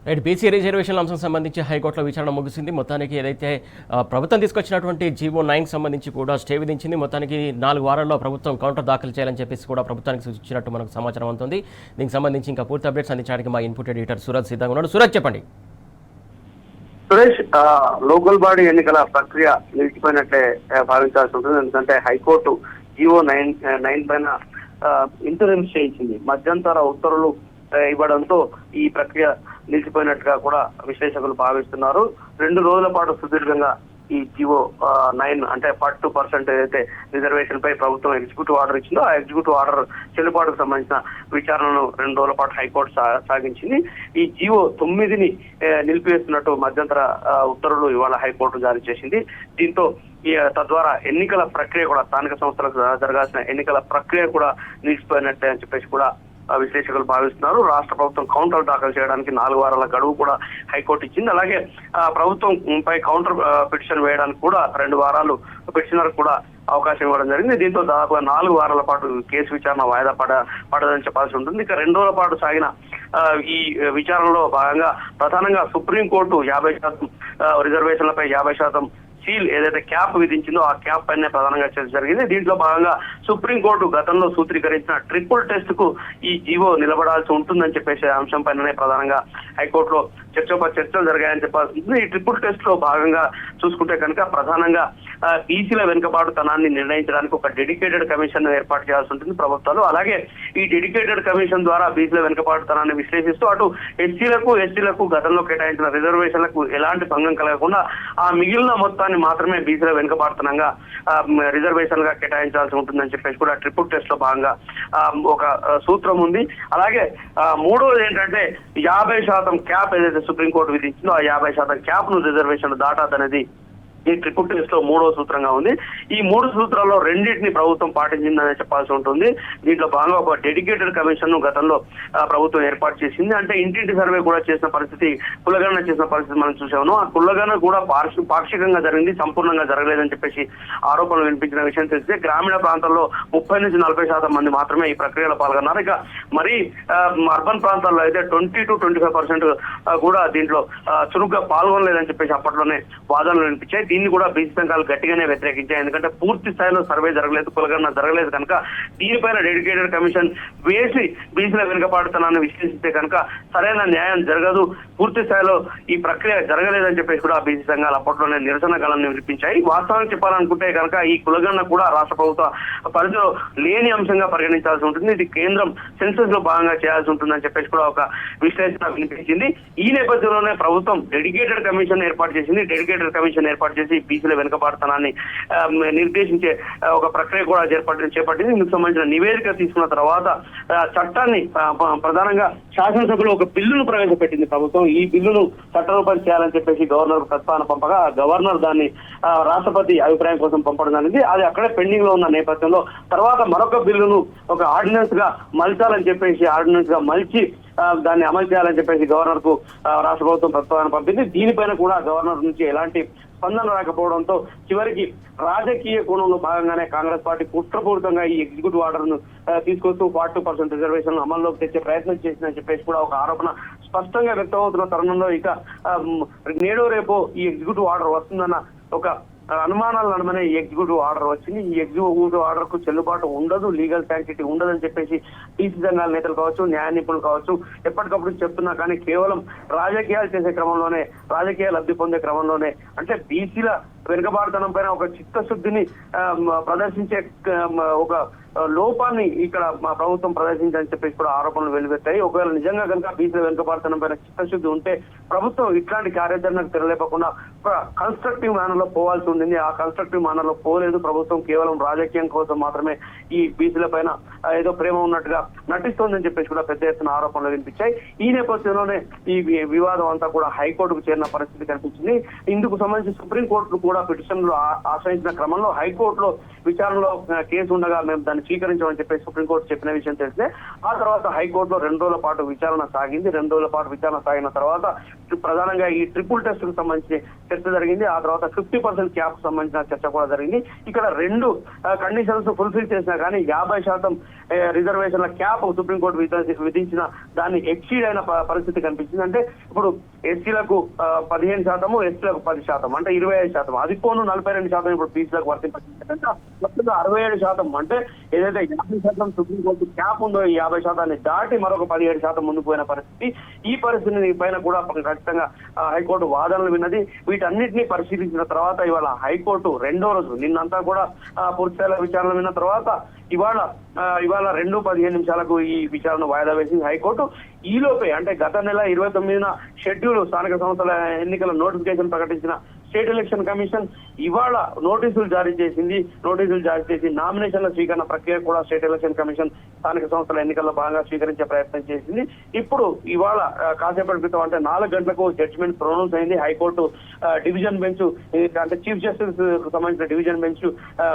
Right. BC రిజర్వేషన్ల అంశం సంబంధించి హైకోర్టులో విచారణ ముగిసింది. మొత్తానికి ఏదైతే ప్రభుత్వం తీసుకొచ్చినటువంటి జీవో 9 సంబంధించి కూడా స్టే విధించింది. మొత్తానికి 4 వారాల్లో ప్రభుత్వం కౌంటర్ దాఖలు చేయాలని చెప్పేసి కూడా ప్రభుత్వానికి సూచించినట్టు మనకు సమాచారం అవుతుంది. దీనికి సంబంధించి ఇంకా పూర్తి అప్డేట్స్ అందించడానికి మా ఇన్పుట్ ఎడిటర్ సూరజ్ సిద్ధంగా ఉన్నాడు. సూరజ్, చెప్పండి. సురేష్, లోకల్ బాడీ ఎన్నికల ప్రక్రియ నిలిచిపోయినట్లే భావించాల్సి ఉంటుంది. ఎందుకంటే హైకోర్టు జీవో 9 పైన ఇంటరిమ్ స్టే ఇచ్చింది. మధ్యంతర ఉత్తర్వులు ఇవ్వడంతో ఈ ప్రక్రియ నిలిచిపోయినట్టుగా కూడా విశ్లేషకులు భావిస్తున్నారు. 2 రోజుల పాటు సుదీర్ఘంగా ఈ జీవో 9 అంటే 42% ఏదైతే రిజర్వేషన్ పై ప్రభుత్వం ఎగ్జిక్యూటివ్ ఆర్డర్ ఇచ్చిందో ఆ ఎగ్జిక్యూటివ్ ఆర్డర్ చెల్లుబాటుకు సంబంధించిన విచారణను 2 రోజుల పాటు హైకోర్టు సాగించింది. ఈ జీవో 9ని నిలిపివేస్తున్నట్టు మధ్యంతర ఉత్తర్వులు ఇవాళ హైకోర్టు జారీ చేసింది. దీంతో తద్వారా ఎన్నికల ప్రక్రియ కూడా స్థానిక సంస్థలకు జరగాల్సిన ఎన్నికల ప్రక్రియ కూడా నిలిచిపోయినట్టే అని చెప్పేసి కూడా విశ్లేషకులు భావిస్తున్నారు. రాష్ట్ర ప్రభుత్వం కౌంటర్ దాఖలు చేయడానికి 4 వారాల గడువు కూడా హైకోర్టు ఇచ్చింది. అలాగే ప్రభుత్వం పై కౌంటర్ పిటిషన్ వేయడానికి కూడా 2 వారాలు పిటిషనర్ కూడా అవకాశం ఇవ్వడం జరిగింది. దీంతో దాదాపుగా 4 వారాల పాటు కేసు విచారణ వాయిదా పడదని చెప్పాల్సి ఉంటుంది. ఇక 2 రోజుల పాటు సాగిన ఈ విచారణలో భాగంగా ప్రధానంగా సుప్రీంకోర్టు 50% రిజర్వేషన్లపై 50% సీల్ ఏదైతే క్యాప్ విధించిందో ఆ క్యాప్ పైన ప్రధానంగా చర్చ జరిగింది. దీంట్లో భాగంగా సుప్రీంకోర్టు గతంలో సూత్రీకరించిన ట్రిపుల్ టెస్ట్ కు ఈ జీవో నిలబడాల్సి ఉంటుందని చెప్పేసి అంశం పైననే ప్రధానంగా హైకోర్టులో చర్చలు జరిగాయని చెప్పాల్సి ఉంటుంది. ఈ ట్రిపుల్ టెస్ట్ లో భాగంగా చూసుకుంటే కనుక ప్రధానంగా బీసీల వెనుకబాటుతనాన్ని నిర్ణయించడానికి ఒక డెడికేటెడ్ కమిషన్ ఏర్పాటు చేయాల్సి ఉంటుంది ప్రభుత్వాలు. అలాగే ఈ డెడికేటెడ్ కమిషన్ ద్వారా బీసీల వెనుకబాటుతనాన్ని విశ్లేషిస్తూ అటు ఎస్టీలకు గతంలో కేటాయించిన రిజర్వేషన్లకు ఎలాంటి భంగం కలగకుండా ఆ మిగిలిన మొత్తాన్ని మాత్రమే బీసీల వెనుకబాటుతనంగా రిజర్వేషన్ గా కేటాయించాల్సి ఉంటుందని చెప్పేసి కూడా ట్రిపుల్ టెస్ట్ లో భాగంగా ఒక సూత్రం ఉంది. అలాగే మూడోది ఏంటంటే 50% క్యాప్ ఏదైతే సుప్రీంకోర్టు విధించిందో ఆ 50% క్యాప్ ను రిజర్వేషన్ దాటాదనేది ఈ ట్రిపుల్ టెస్ట్ లో 3వ సూత్రంగా ఉంది. ఈ 3 సూత్రాల్లో 2టిని ప్రభుత్వం పాటించిందని చెప్పాల్సి ఉంటుంది. దీంట్లో భాగంగా ఒక డెడికేటెడ్ కమిషన్ ను గతంలో ప్రభుత్వం ఏర్పాటు చేసింది. అంటే ఇంటింటి సర్వే కూడా చేసిన పరిస్థితి, కులగణన చేసిన పరిస్థితి మనం చూసాము. ఆ కులగణన కూడా పాక్షికంగా జరిగింది, సంపూర్ణంగా జరగలేదని చెప్పేసి ఆరోపణలు వినిపించిన విషయం తెలిస్తే గ్రామీణ ప్రాంతాల్లో 30 నుంచి 40% మంది మాత్రమే ఈ ప్రక్రియలో పాల్గొన్నారు. ఇక మరి అర్బన్ ప్రాంతాల్లో అయితే 20 to 25% కూడా దీంట్లో చురుగ్గా పాల్గొనలేదని చెప్పేసి అప్పట్లోనే వాదనలు వినిపించాయి. దీన్ని కూడా బీసీ సంఘాలు గట్టిగానే వ్యతిరేకించాయి. ఎందుకంటే పూర్తి స్థాయిలో సర్వే జరగలేదు, కులగణన జరగలేదు కనుక దీనిపైన డెడికేటెడ్ కమిషన్ వేసి బీసీల వెనుకబాటుతనాన్ని విశ్లేషిస్తే కనుక సరైన న్యాయం జరగదు, పూర్తి స్థాయిలో ఈ ప్రక్రియ జరగలేదని చెప్పేసి కూడా బీసీ సంఘాలు అప్పట్లోనే నిరసన గళాన్ని వినిపించాయి. వాస్తవానికి చెప్పాలనుకుంటే కనుక ఈ కులగణన కూడా రాష్ట్ర ప్రభుత్వ పరిధిలో లేని అంశంగా పరిగణించాల్సి ఉంటుంది. ఇది కేంద్రం సెన్సస్ లో భాగంగా చేయాల్సి ఉంటుందని చెప్పేసి కూడా ఒక విశ్లేషణ వినిపించింది. ఈ నేపథ్యంలోనే ప్రభుత్వం డెడికేటెడ్ కమిషన్ ఏర్పాటు చేసింది. డెడికేటెడ్ కమిషన్ ఏర్పాటు చేసి బీసీల వెనుకబాటుతనాన్ని నిర్దేశించే ఒక ప్రక్రియ కూడా చేపట్టింది. ఇందుకు సంబంధించిన నివేదిక తీసుకున్న తర్వాత చట్టాన్ని ప్రధానంగా శాసనసభలో ఒక బిల్లును ప్రవేశపెట్టింది ప్రభుత్వం. ఈ బిల్లును చట్టరూపం చేయాలని చెప్పేసి గవర్నర్ ప్రస్తావన పంపగా గవర్నర్ దాన్ని రాష్ట్రపతి అభిప్రాయం కోసం పంపడం అనేది అది అక్కడే పెండింగ్ లో ఉన్న నేపథ్యంలో తర్వాత మరొక బిల్లును ఒక ఆర్డినెన్స్ గా మలచాలని చెప్పేసి ఆర్డినెన్స్ గా మలిచి దాన్ని అమలు చేయాలని చెప్పేసి గవర్నర్ కు రాష్ట్ర ప్రభుత్వం ప్రస్తావన పంపింది. దీనిపైన కూడా గవర్నర్ నుంచి ఎలాంటి స్పందన రాకపోవడంతో చివరికి రాజకీయ కోణంలో భాగంగానే కాంగ్రెస్ పార్టీ కుట్రపూరితంగా ఈ ఎగ్జిక్యూటివ్ ఆర్డర్ ను తీసుకొస్తూ 42% రిజర్వేషన్ అమల్లోకి తెచ్చే ప్రయత్నం చేసిందని చెప్పేసి కూడా ఒక ఆరోపణ స్పష్టంగా వ్యక్తమవుతున్న తరుణంలో ఇక నేడో రేపో ఈ ఎగ్జిక్యూటివ్ ఆర్డర్ వస్తుందన్న ఒక అనుమానాలు నడమనే ఈ ఎగ్జిక్యూటివ్ ఆర్డర్ వచ్చింది. ఈ ఎగ్జిక్యూటివ్ ఆర్డర్ కు చెల్లుబాటు ఉండదు, లీగల్ శాంక్టిటీ ఉండదని చెప్పేసి బీసీ సంఘాల నేతలు కావచ్చు, న్యాయ నిపుణులు కావచ్చు ఎప్పటికప్పుడు చెప్తున్నా కానీ కేవలం రాజకీయాలు చేసే క్రమంలోనే, రాజకీయ లబ్ధి పొందే క్రమంలోనే అంటే బీసీల వెనుకబాటుతనం పైన ఒక చిత్తశుద్ధిని ప్రదర్శించే ఒక లోపాన్ని ఇక్కడ మా ప్రభుత్వం ప్రదర్శించని చెప్పేసి కూడా ఆరోపణలు వెలువెత్తాయి. ఒకవేళ నిజంగా కనుక బీసీల వెనుకబాటుతనం పైన చిత్తశుద్ధి ఉంటే ప్రభుత్వం ఇట్లాంటి కార్యాచరణకు తెరలేపకుండా కన్స్ట్రక్టివ్ మేనర్ లో పోవాల్సి ఉండింది. ఆ కన్స్ట్రక్టివ్ మేనర్ లో పోలేదు. ప్రభుత్వం కేవలం రాజకీయం కోసం మాత్రమే ఈ బీసీల పైన ఏదో ప్రేమ ఉన్నట్టుగా నటిస్తోందని చెప్పేసి కూడా పెద్ద ఎత్తున ఆరోపణలు వినిపించాయి. ఈ నేపథ్యంలోనే ఈ వివాదం అంతా కూడా హైకోర్టుకు చేరిన పరిస్థితి కనిపించింది. ఇందుకు సంబంధించి సుప్రీంకోర్టు కూడా పిటిషన్లు ఆశ్రయించిన క్రమంలో హైకోర్టులో విచారణలో కేసు ఉండగా మేము దాన్ని దాన్ని స్వీకరించమని చెప్పేసి సుప్రీంకోర్టు చెప్పిన విషయం తెలిస్తే ఆ తర్వాత హైకోర్టులో 2 రోజుల పాటు విచారణ సాగింది. 2 రోజుల పాటు విచారణ సాగిన తర్వాత ప్రధానంగా ఈ ట్రిపుల్ టెస్ట్ కు సంబంధించి చర్చ జరిగింది. ఆ తర్వాత 50% క్యాప్ సంబంధించిన చర్చ కూడా జరిగింది. ఇక్కడ 2 కండిషన్స్ ఫుల్ఫిల్ చేసినా కానీ 50% రిజర్వేషన్ల క్యాప్ సుప్రీంకోర్టు విధించిన దాన్ని ఎక్సీడ్ అయిన పరిస్థితి కనిపించింది. అంటే ఇప్పుడు ఎస్సీలకు 15%, ఎస్టీలకు 10%, అంటే 25%. అది పోను 42% ఇప్పుడు బీసీలకు వర్తింపజేసింది. మొత్తంగా 67%. అంటే ఏదైతే 50% సుప్రీంకోర్టు క్యాప్ ఉందో ఈ 50% దాటి మరొక 17% ముందుకు పోయిన పరిస్థితి. ఈ పరిస్థితిని పైన కూడా ఖచ్చితంగా హైకోర్టు వాదనలు విన్నది. వీటన్నిటిని పరిశీలించిన తర్వాత ఇవాళ హైకోర్టు 2వ రోజు నిన్నంతా కూడా పూర్తిస్థాయిలో విచారణ విన్న తర్వాత ఇవాళ 2:15 ఈ విచారణ వాయిదా వేసింది హైకోర్టు. ఈలోపే అంటే గత నెల 29న షెడ్యూల్ స్థానిక సంస్థల ఎన్నికల నోటిఫికేషన్ ప్రకటించిన స్టేట్ ఎలక్షన్ కమిషన్ ఇవాళ నోటీసులు జారీ చేసి నామినేషన్ల స్వీకరణ ప్రక్రియ కూడా స్టేట్ ఎలక్షన్ కమిషన్ స్థానిక సంస్థల ఎన్నికల్లో భాగంగా స్వీకరించే ప్రయత్నం చేసింది. ఇప్పుడు ఇవాళ కాసేపటి క్రితం అంటే 4 గంటలకు జడ్జిమెంట్ ప్రొనౌన్స్ అయింది. హైకోర్టు డివిజన్ బెంచ్ అంటే చీఫ్ జస్టిస్ సంబంధించిన డివిజన్ బెంచ్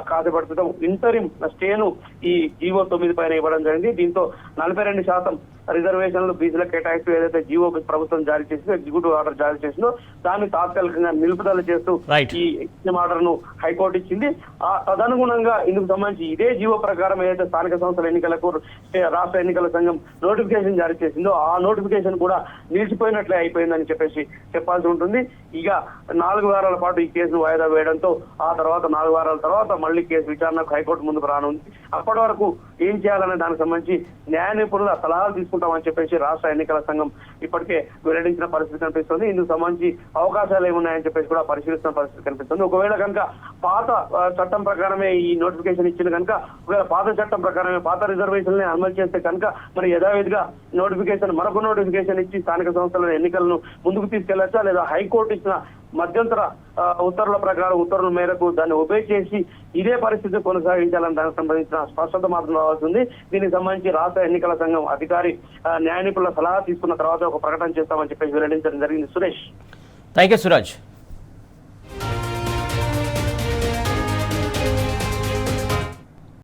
కాసేపటి క్రితం ఇంటరిమ్ స్టేను ఈ జీవో 9 పైన ఇవ్వడం జరిగింది. దీంతో 42% రిజర్వేషన్లు బీసీల కేటాయిస్తూ ఏదైతే జీవో ప్రభుత్వం జారీ చేసిందో, ఎగ్జిక్యూటివ్ ఆర్డర్ జారీ చేసిందో దాన్ని తాత్కాలికంగా నిలుపుదల చేస్తూ ఈ ఎగ్జిక్యూటివ్ ఆర్డర్ ను హైకోర్టు ఇచ్చింది. తదనుగుణంగా ఇందుకు సంబంధించి ఇదే జీవో ప్రకారం ఏదైతే స్థానిక సంస్థల ఎన్నికలకు రాష్ట్ర ఎన్నికల సంఘం నోటిఫికేషన్ జారీ చేసిందో ఆ నోటిఫికేషన్ కూడా నిలిచిపోయినట్లే అయిపోయిందని చెప్పాల్సి ఉంటుంది. ఇక 4 వారాల పాటు ఈ కేసును వాయిదా వేయడంతో ఆ తర్వాత 4 వారాల తర్వాత మళ్ళీ కేసు విచారణకు హైకోర్టు ముందుకు రానుంది. అప్పటి వరకు ఏం చేయాలనే దానికి సంబంధించి న్యాయ నిపుణుల సలహాలు తీసుకుంటామని చెప్పేసి రాష్ట్ర ఎన్నికల సంఘం ఇప్పటికే వెల్లడించిన పరిస్థితి కనిపిస్తుంది. ఇందుకు సంబంధించి అవకాశాలు ఏమున్నాయని చెప్పేసి కూడా పరిశీలిస్తున్న పరిస్థితి కనిపిస్తుంది. ఒకవేళ కనుక పాత చట్టం ప్రకారమే ఈ నోటిఫికేషన్ ఇచ్చిన కనుక, ఒకవేళ పాత చట్టం ప్రకారమే పాత రిజర్వేషన్ అమలు చేస్తే కనుక మరి యథావిధిగా మరొక నోటిఫికేషన్ ఇచ్చి స్థానిక సంస్థల ఎన్నికలను ముందుకు తీసుకెళ్లొచ్చా, లేదా హైకోర్టు ఇచ్చిన మధ్యంతర ఉత్తర్వుల ప్రకారం ఉత్తర్వుల మేరకు దాన్ని ఒబే చేసి ఇదే పరిస్థితి కొనసాగించాలని దానికి సంబంధించిన స్పష్టత మాత్రం రావాల్సింది. దీనికి సంబంధించి రాష్ట్ర ఎన్నికల సంఘం అధికారి న్యాయ నిపుణుల సలహా తీసుకున్న తర్వాత ఒక ప్రకటన చేస్తామని చెప్పేసి వెల్లడించడం జరిగింది. Suresh, thank you Suraj.